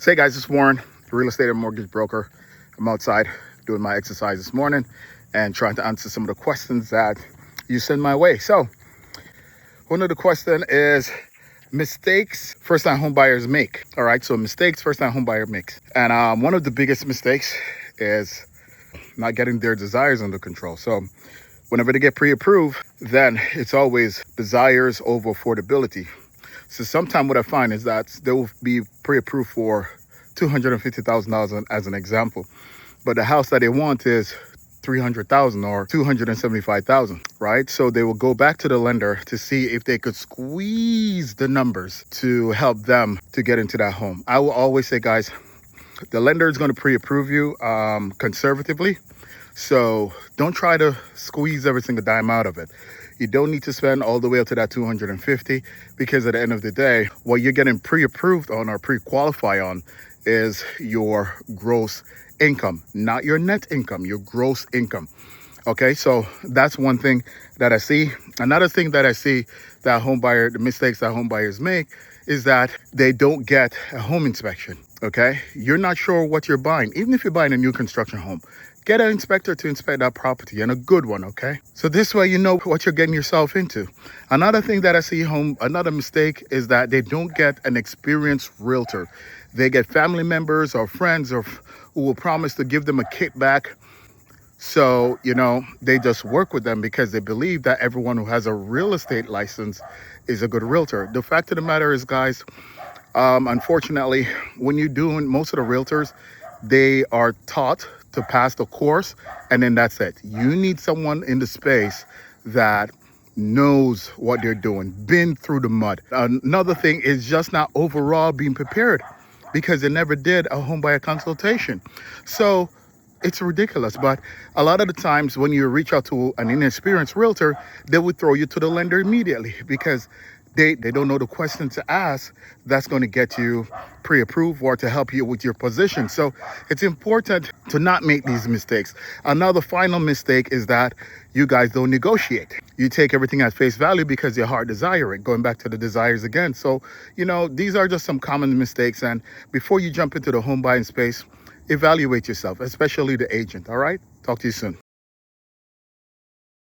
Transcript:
Say guys, it's Warren, real estate and mortgage broker. I'm outside doing my exercise this morning and trying to answer some of the questions that you send my way. So one of the questions is mistakes first-time home buyers make. All right, so mistakes first-time home buyer makes. And one of the biggest mistakes is not getting their desires under control. So whenever they get pre-approved, then it's always desires over affordability. So sometimes what I find is that they will be pre-approved for $250,000 as an example, but the house that they want is $300,000 or $275,000, right? So they will go back to the lender to see if they could squeeze the numbers to help them to get into that home. I will always say, guys, the lender is going to pre-approve you conservatively. So don't try to squeeze every single dime out of it. You don't need to spend all the way up to that 250, because at the end of the day, what you're getting pre-approved on or pre-qualify on is your gross income, not your net income, your gross income. Okay, so that's one thing that I see. Another thing that I see that the mistakes that home buyers make is that they don't get a home inspection. Okay, you're not sure what you're buying. Even if you're buying a new construction home, get an inspector to inspect that property, and a good one, okay? So this way you know what you're getting yourself into. Another thing that I see another mistake is that they don't get an experienced realtor. They get family members or friends or who will promise to give them a kickback. So, they just work with them because they believe that everyone who has a real estate license is a good realtor. The fact of the matter is, guys, unfortunately, when you're doing most of the realtors, they are taught to pass the course, and then that's it. You need someone in the space that knows what they're doing, been through the mud. Another thing is just not overall being prepared, because they never did a home buyer consultation. So it's ridiculous. But a lot of the times when you reach out to an inexperienced realtor, they would throw you to the lender immediately, because they don't know the question to ask that's going to get you pre-approved or to help you with your position. So it's important to not make these mistakes. Another final mistake is that you guys don't negotiate. You take everything at face value because your heart desires it, going back to the desires again. So, these are just some common mistakes. And before you jump into the home buying space, evaluate yourself, especially the agent. All right? Talk to you soon.